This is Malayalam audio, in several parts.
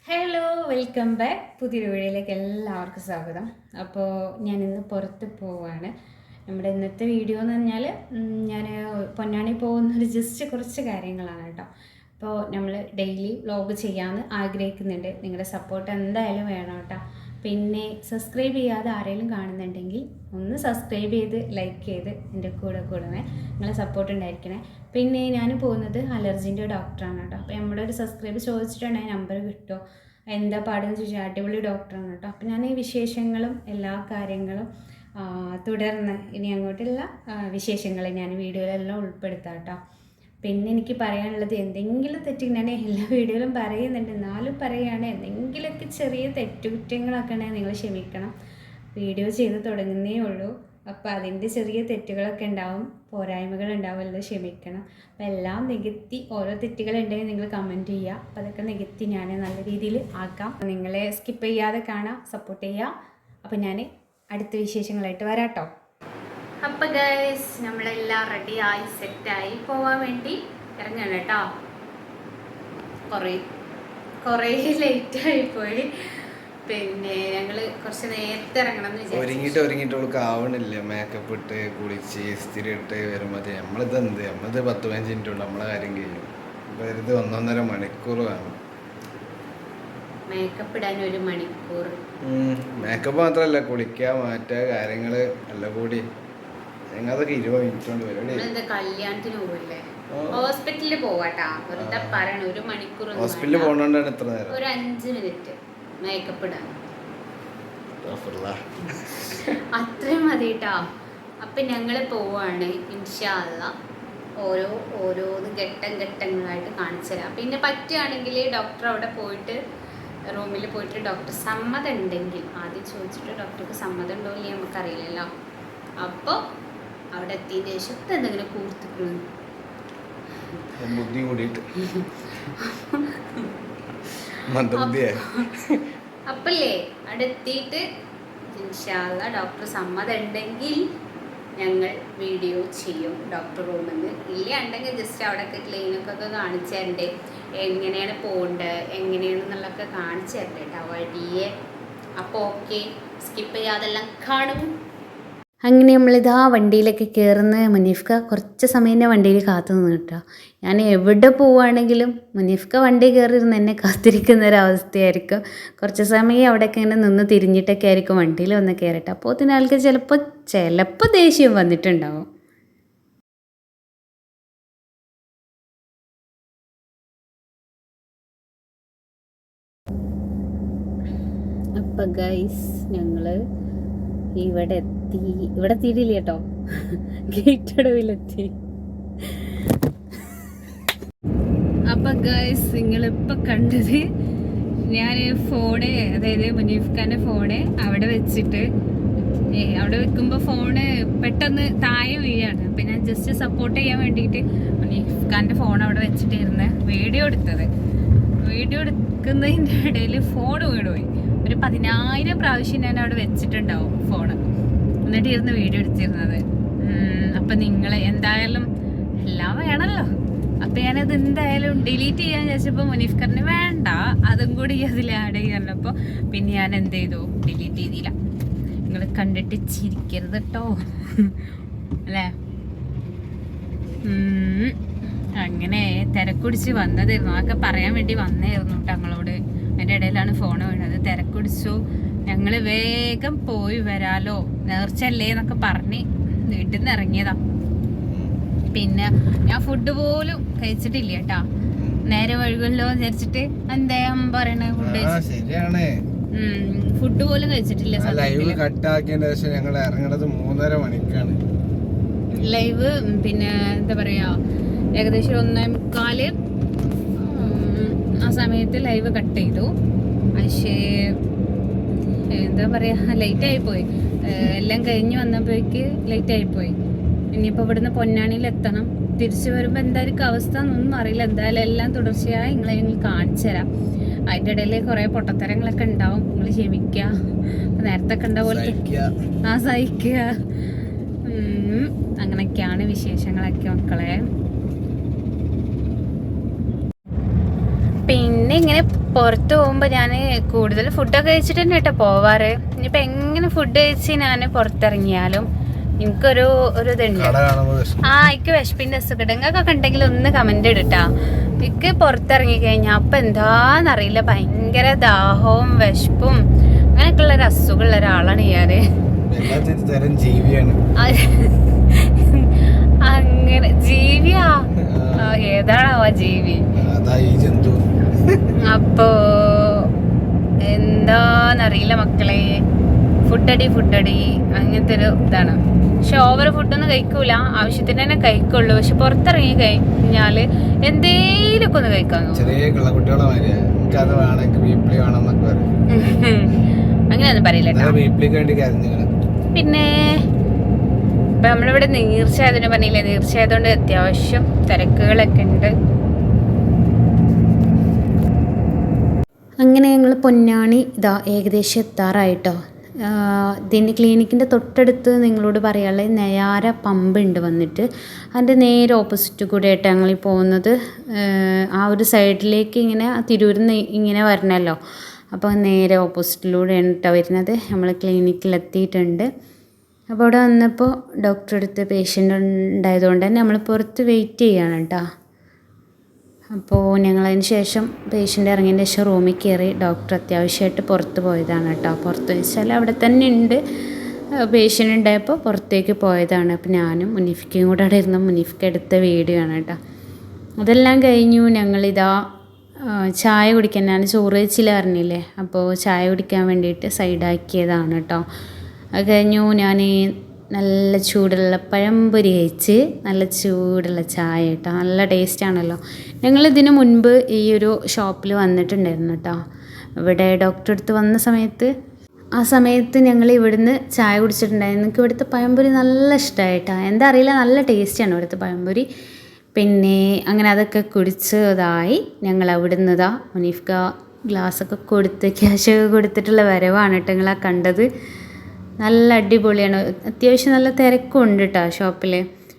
Hello, welcome back. പുതിയൊരു വീഡിയോയിലേക്ക് എല്ലാവർക്കും സ്വാഗതം. അപ്പോൾ ഞാനിന്ന് പുറത്ത് പോവാണ്. നമ്മുടെ ഇന്നത്തെ വീഡിയോ എന്ന് പറഞ്ഞാൽ ഞാൻ പൊന്നാനി പോകുന്നൊരു കുറച്ച് കാര്യങ്ങളാണ് കേട്ടോ. അപ്പോൾ നമ്മൾ ഡെയിലി വ്ലോഗ് ചെയ്യാമെന്ന് ആഗ്രഹിക്കുന്നുണ്ട്. നിങ്ങളുടെ സപ്പോർട്ട് എന്തായാലും വേണം കേട്ടോ. പിന്നെ സബ്സ്ക്രൈബ് ചെയ്യാതെ ആരെങ്കിലും കാണുന്നുണ്ടെങ്കിൽ ഒന്ന് സബ്സ്ക്രൈബ് ചെയ്ത് ലൈക്ക് ചെയ്ത് എൻ്റെ കൂടണേ. നിങ്ങളെ സപ്പോർട്ട് ഉണ്ടായിരിക്കണേ. പിന്നെ ഞാൻ പോകുന്നത് അലർജീൻ്റെ ഡോക്ടറാണ് കേട്ടോ. അപ്പോൾ നമ്മുടെ ഒരു സബ്സ്ക്രൈബ് ചോദിച്ചിട്ടുണ്ടെങ്കിൽ നമ്പർ കിട്ടുമോ, എന്താ പാടെന്ന് ചോദിച്ചാൽ അടിപൊളി ഡോക്ടറാണ് കേട്ടോ. അപ്പോൾ ഞാൻ ഈ വിശേഷങ്ങളും എല്ലാ കാര്യങ്ങളും തുടർന്ന് ഇനി അങ്ങോട്ടുള്ള വിശേഷങ്ങൾ ഞാൻ വീഡിയോയിലെല്ലാം ഉൾപ്പെടുത്താം കേട്ടോ. പിന്നെ എനിക്ക് പറയാനുള്ളത്, എന്തെങ്കിലും തെറ്റ് ഞാൻ എല്ലാ വീഡിയോയിലും പറയുന്നുണ്ട്, എന്നാലും പറയുകയാണ്, എന്തെങ്കിലുമൊക്കെ ചെറിയ തെറ്റുകുറ്റങ്ങളൊക്കെ ഉണ്ടെങ്കിൽ നിങ്ങൾ ക്ഷമിക്കണം. വീഡിയോ ചെയ്ത് തുടങ്ങുന്നേ ഉള്ളൂ. അപ്പോൾ അതിൻ്റെ ചെറിയ തെറ്റുകളൊക്കെ ഉണ്ടാവും, പോരായ്മകളുണ്ടാവുമല്ലോ, ക്ഷമിക്കണം. അപ്പോൾ എല്ലാം നികത്തി, ഓരോ തെറ്റുകളുണ്ടെങ്കിൽ നിങ്ങൾ കമൻറ്റ് ചെയ്യുക. അപ്പോൾ അതൊക്കെ നികത്തി ഞാൻ നല്ല രീതിയിൽ ആക്കാം. നിങ്ങളെ സ്കിപ്പ് ചെയ്യാതെ കാണാം, സപ്പോർട്ട് ചെയ്യുക. അപ്പോൾ ഞാൻ അടുത്ത വിശേഷങ്ങളായിട്ട് വരാം കേട്ടോ. അപ്പോൾ ഗൈസ്, നമ്മളെല്ലാം റെഡിയായി സെറ്റായി പോവാൻ വേണ്ടി ഇറങ്ങണം കേട്ടോ. കുറേ ലേറ്റായി പോയി. പിന്നെ ഞങ്ങൾ കുറച്ച് നേരത്തെ ഇറങ്ങണം എന്ന് വിചാരിച്ചു. ഒരുങ്ങിയിട്ട് ആവണില്ല. മേക്കപ്പ് ഇട്ട് കുളിച്ച് ഇസ്തിരി ഇട്ട് വരുമ്പോൾ നമ്മളിത് 10-15 മിനിറ്റ് ഉണ്ട് നമ്മളെ കാര്യം കഴിയും. ഇത് 1.5 മണിക്കൂർ വേണം മേക്കപ്പ് ഇടാൻ. 1 മണിക്കൂർ മേക്കപ്പ് മാത്രമല്ല, കുളിക്കുക, മാറ്റുക, കാര്യങ്ങള് എല്ലാം കൂടി ഞങ്ങളതൊക്കെ 20 മിനിറ്റ് കൊണ്ട് വരും. കല്യാണത്തിന് പോവില്ലേ, ഹോസ്പിറ്റലിൽ പോവാട്ടാ. വെറുതെ പറയണ 1 മണിക്കൂർ. ഹോസ്പിറ്റലിൽ പോകണോണ്ടാണ് ഇത്ര നേരം. ഒരു 5 മിനിറ്റ് മേക്കപ്പ് ഇടാൻ, അത്രയും മതി കേട്ടോ. അപ്പം ഞങ്ങൾ പോവാണ് ഇൻഷാ അല്ലാഹ്. ഓരോന്ന് ഘട്ടങ്ങളായിട്ട് കാണിച്ചു തരാം. പിന്നെ പറ്റുകയാണെങ്കിൽ ഡോക്ടർ അവിടെ പോയിട്ട്, റൂമിൽ പോയിട്ട് ഡോക്ടർ സമ്മതം ഉണ്ടെങ്കിൽ ആദ്യം ചോദിച്ചിട്ട് ഡോക്ടർക്ക് സമ്മതം ഉണ്ടോ ഇല്ലേ നമുക്കറിയില്ലല്ലോ. അപ്പോൾ അവിടെ എത്തിയതിന് ശേഷം എന്തെങ്കിലും കൂർത്തിക്കണം ബുദ്ധി കൂടിയിട്ട് അപ്പല്ലേ അവിടെ എത്തിയിട്ട് ഇൻഷാ അല്ലാഹ് ഡോക്ടർ സമ്മതം ഉണ്ടെങ്കിൽ ഞങ്ങൾ വീഡിയോ ചെയ്യും ഡോക്ടർ റൂമിൽ നിന്ന്. ഇല്ല ഉണ്ടെങ്കിൽ ജസ്റ്റ് അവിടെയൊക്കെ ക്ലിനിക്കൊക്കെ കാണിച്ചു തരണ്ടേ, എങ്ങനെയാണ് പോകേണ്ടത്, എങ്ങനെയാണെന്നുള്ളതൊക്കെ കാണിച്ചു തരണ്ടേ കേട്ടോ വഴിയെ. അപ്പോൾ ഓക്കെ, സ്കിപ്പ് ചെയ്യാതെല്ലാം കാണും. അങ്ങനെ നമ്മളിതാ വണ്ടിയിലൊക്കെ കയറുന്ന മുനീഫ്ക കുറച്ച് സമയം തന്നെ വണ്ടിയിൽ കാത്തു നിന്ന് കേട്ടോ. ഞാൻ എവിടെ പോവുകയാണെങ്കിലും മുനീഫ്ക വണ്ടി കയറിയിരുന്ന് എന്നെ കാത്തിരിക്കുന്ന ഒരവസ്ഥയായിരിക്കും. കുറച്ച് സമയം അവിടെയൊക്കെ ഇങ്ങനെ നിന്ന് തിരിഞ്ഞിട്ടൊക്കെ ആയിരിക്കും വണ്ടിയിൽ വന്ന് കയറിയിട്ട്. അപ്പോൾ അതിനാൾക്ക് ചിലപ്പോൾ ദേഷ്യം വന്നിട്ടുണ്ടാവും. അപ്പം ഗൈസ്, ഞങ്ങൾ ഇവിടെ എത്തിയില്ല കേട്ടോ, ഗേറ്റ് അടവിലെത്തി. അപ്പൊ ഗൈസ്, നിങ്ങളിപ്പോൾ കണ്ടത് ഞാൻ ഫോണ്, അതായത് മുനീഫ്ഖാൻ്റെ ഫോണ് അവിടെ വെച്ചിട്ട്, അവിടെ വെക്കുമ്പോൾ ഫോണ് പെട്ടെന്ന് താഴെ വീഴാണ്. അപ്പം ഞാൻ ജസ്റ്റ് സപ്പോർട്ട് ചെയ്യാൻ വേണ്ടിയിട്ട് മുനീഫ്ഖാൻ്റെ ഫോൺ അവിടെ വെച്ചിട്ടിരുന്ന് വീഡിയോ എടുത്തത്. വീഡിയോ എടുക്കുന്നതിൻ്റെ ഇടയിൽ ഫോൺ വീണുപോയി. ഒരു 10,000 പ്രാവശ്യം ഞാൻ അവിടെ വെച്ചിട്ടുണ്ടാവും ഫോണ്, എന്നിട്ട് ഇരുന്ന് വീഡിയോ എടുത്തിരുന്നത്. അപ്പം നിങ്ങൾ എന്തായാലും എല്ലാം വേണമല്ലോ. അപ്പം ഞാനത് എന്തായാലും ഡിലീറ്റ് ചെയ്യാൻ വിചാരിച്ചപ്പോൾ മുനീഫ്ഖാറിന് വേണ്ട, അതും കൂടി അതിൽ ആഡ് ചെയ്യാനപ്പോൾ പിന്നെ ഞാൻ എന്ത് ചെയ്തു, ഡിലീറ്റ് ചെയ്തില്ല. നിങ്ങൾ കണ്ടിട്ട് ചിരിക്കരുത് കേട്ടോ, അല്ലേ. അങ്ങനെ തിരക്കുടിച്ച് വന്നതായിരുന്നു, അതൊക്കെ പറയാൻ വേണ്ടി വന്നായിരുന്നു ഞങ്ങളോട്. അതിൻ്റെ ഇടയിലാണ് ഫോൺ വീണത്. തിരക്കുടിച്ചു, ഞങ്ങൾ വേഗം പോയി വരാലോ, നേർച്ചല്ലേ എന്നൊക്കെ പറഞ്ഞ് വീട്ടിൽ നിന്ന് ഇറങ്ങിയതാ. പിന്നെ ഞാൻ ഫുഡ് പോലും കഴിച്ചിട്ടില്ല കേട്ടാ, നേരെ വഴുകല്ലോ വിചാരിച്ചിട്ട്. എന്താ പറയണേ, ഫുഡ് പോലും കഴിച്ചിട്ടില്ല. ലൈവ് പിന്നെ എന്താ പറയാ, ഏകദേശം 1:45 ആ സമയത്ത് ലൈവ് കട്ട് ചെയ്തു. പക്ഷേ എന്താ പറയുക, ലേറ്റായിപ്പോയി. എല്ലാം കഴിഞ്ഞ് വന്നപ്പോഴേക്ക് ലേറ്റായിപ്പോയി. ഇനിയിപ്പോൾ ഇവിടുന്ന് പൊന്നാനിയിലെത്തണം. തിരിച്ചു വരുമ്പോൾ എന്തായിരിക്കും അവസ്ഥ എന്നൊന്നും അറിയില്ല. എന്തായാലും എല്ലാം തുടർച്ചയായി ഞങ്ങൾ കാണിച്ചു തരാം. അതിൻ്റെ ഇടയിൽ കുറേ പൊട്ടത്തരങ്ങളൊക്കെ ഉണ്ടാവും, നിങ്ങൾ ക്ഷമിക്കുക. നേരത്തെ കണ്ട പോലെ സഹിക്കുക. അങ്ങനെയൊക്കെയാണ് വിശേഷങ്ങളൊക്കെ മക്കളെ. പിന്നെ ഇങ്ങനെ ഇങ്ങനെ പുറത്ത് പോകുമ്പോൾ ഞാൻ കൂടുതൽ ഫുഡൊക്കെ കഴിച്ചിട്ട് തന്നെ കേട്ടോ പോവാറ്. ഇനിയിപ്പോൾ എങ്ങനെ ഫുഡ് കഴിച്ച് ഞാൻ പുറത്തിറങ്ങിയാലും എനിക്കൊരു ഇതുണ്ട്. എനിക്ക് വിശപ്പിൻ്റെ അസുഖം നിങ്ങൾക്കൊക്കെ ഉണ്ടെങ്കിൽ ഒന്ന് കമൻ്റ് ഇടട്ടാ. എനിക്ക് പുറത്തിറങ്ങി കഴിഞ്ഞാൽ അപ്പം എന്താന്നറിയില്ല, ഭയങ്കര ദാഹവും വിശപ്പും അങ്ങനെയൊക്കെ ഉള്ള ഒരു അസുഖമുള്ള ഒരാളാണ് ഞാൻ. അങ്ങനെ ജീവിയാ? ഏതാണാവാ ജീവി? അപ്പോ എന്താന്നറിയില്ല മക്കളെ, ഫുഡടി അങ്ങനത്തെ ഒരു ഇതാണ്. പക്ഷെ ഓവർ ഫുഡൊന്നും കഴിക്കൂല, ആവശ്യത്തിന് തന്നെ കഴിക്കുള്ളൂ. പക്ഷെ പുറത്തിറങ്ങി കഴിഞ്ഞാല് എന്തേലൊക്കെ ഒന്ന് കഴിക്കാൻ അങ്ങനെയൊന്നും പറയില്ല. പിന്നെ ഇപ്പൊ നമ്മളിവിടെ നീർച്ചയായതിനെ പറഞ്ഞില്ലേ, നീർച്ചയായതുകൊണ്ട് അത്യാവശ്യം തിരക്കുകളൊക്കെ ഉണ്ട്. അങ്ങനെ ഞങ്ങൾ പൊന്നാനി ഇതാ ഏകദേശം എത്താറായിട്ടോ. ഇതിൻ്റെ ക്ലിനിക്കിൻ്റെ തൊട്ടടുത്ത് നിങ്ങളോട് പറയാനുള്ളത് നെയ്യാര പമ്പ് ഉണ്ട് വന്നിട്ട്. അതിൻ്റെ നേരെ ഓപ്പോസിറ്റ് കൂടെ ആയിട്ട് ഞങ്ങൾ പോകുന്നത്. ആ ഒരു സൈഡിലേക്ക് ഇങ്ങനെ തിരൂരിൽ നിന്ന് ഇങ്ങനെ വരണമല്ലോ, അപ്പോൾ നേരെ ഓപ്പോസിറ്റിലൂടെയാണ് കേട്ടോ വരുന്നത്. നമ്മൾ ക്ലിനിക്കിലെത്തിയിട്ടുണ്ട്. അപ്പോൾ അവിടെ വന്നപ്പോൾ ഡോക്ടറെ അടുത്ത് പേഷ്യൻ്റ് ഉണ്ടായതുകൊണ്ട് തന്നെ നമ്മൾ പുറത്ത് വെയിറ്റ് ചെയ്യാണ് കേട്ടോ. അപ്പോൾ ഞങ്ങളതിന് ശേഷം പേഷ്യൻ്റ് ഇറങ്ങിയതിന് ശേഷം റൂമിൽ കയറി. ഡോക്ടർ അത്യാവശ്യമായിട്ട് പുറത്ത് പോയതാണ് കേട്ടോ. പുറത്ത് വെച്ചാൽ അവിടെ തന്നെ ഉണ്ട്. പേഷ്യൻ്റ് ഉണ്ടായപ്പോൾ പുറത്തേക്ക് പോയതാണ്. അപ്പോൾ ഞാനും മുനീഫിക്കയും കൂടെ അവിടെ ഇരുന്ന് മുനീഫിക്ക എടുത്ത വീഡിയോ ആണ് കേട്ടോ. അതെല്ലാം കഴിഞ്ഞു. ഞങ്ങളിതാ ചായ കുടിക്കാൻ, ഞാൻ ചോറ് വെച്ചില്ല പറഞ്ഞില്ലേ, അപ്പോൾ ചായ കുടിക്കാൻ വേണ്ടിയിട്ട് സൈഡാക്കിയതാണ് കേട്ടോ. അത് കഴിഞ്ഞു ഞാൻ നല്ല ചൂടുള്ള പഴംപൊരി കഴിച്ച് നല്ല ചൂടുള്ള ചായ കേട്ടോ. നല്ല ടേസ്റ്റാണല്ലോ. ഞങ്ങളിതിന് മുൻപ് ഈ ഒരു ഷോപ്പിൽ വന്നിട്ടുണ്ടായിരുന്നു കേട്ടോ. ഇവിടെ ഡോക്ടറെ അടുത്ത് വന്ന സമയത്ത് ആ സമയത്ത് ഞങ്ങൾ ഇവിടുന്ന് ചായ കുടിച്ചിട്ടുണ്ടായിരുന്നു. എനിക്ക് ഇവിടുത്തെ പഴംപൊരി നല്ല ഇഷ്ടമായിട്ടാ. എന്താ അറിയില്ല, നല്ല ടേസ്റ്റാണ് ഇവിടുത്തെ പഴംപൊരി. പിന്നെ അങ്ങനെ അതൊക്കെ കുടിച്ചതായി ഞങ്ങൾ അവിടുന്ന് ഇതാ മുനീഫ്ക ഗ്ലാസ്സൊക്കെ കൊടുത്ത് ക്യാഷൊക്കെ കൊടുത്തിട്ടുള്ള വരവാണ് കേട്ടോ നിങ്ങളാ കണ്ടത്. നല്ല അടിപൊളിയാണ്. അത്യാവശ്യം നല്ല തിരക്കും ഉണ്ട് കേട്ടോ ഷോപ്പിൽ.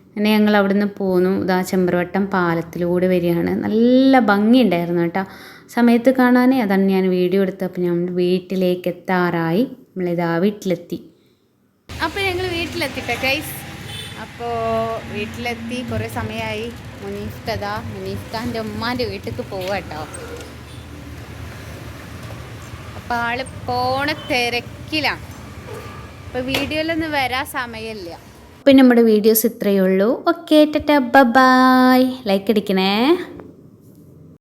അങ്ങനെ ഞങ്ങൾ അവിടുന്ന് പോന്നു. ഇതാ ചെമ്പ്രവട്ടം പാലത്തിലൂടെ വരികയാണ്. നല്ല ഭംഗിയുണ്ടായിരുന്നു കേട്ടോ സമയത്ത് കാണാൻ. അതാണ് ഞാൻ വീഡിയോ എടുത്തപ്പോൾ ഞാൻ വീട്ടിലേക്ക് എത്താറായി. നമ്മളിതാ വീട്ടിലെത്തി. അപ്പോൾ ഞങ്ങൾ വീട്ടിലെത്തിട്ടോ ഗൈസ്. അപ്പോൾ വീട്ടിലെത്തി കുറേ സമയമായി. മുനീഫ്ഖാൻ്റെ ഉമ്മാൻ്റെ വീട്ടിലേക്ക് പോവുക കേട്ടോ. അപ്പോൾ ആൾ പോണ തിരക്കിലാണ്. അപ്പോൾ വീഡിയോയിലൊന്നും വരാൻ സമയമില്ല. അപ്പോൾ നമ്മുടെ വീഡിയോസ് ഇത്രയേ ഉള്ളൂ. Okay, tata bye. ലൈക്ക് അടിക്കണേ.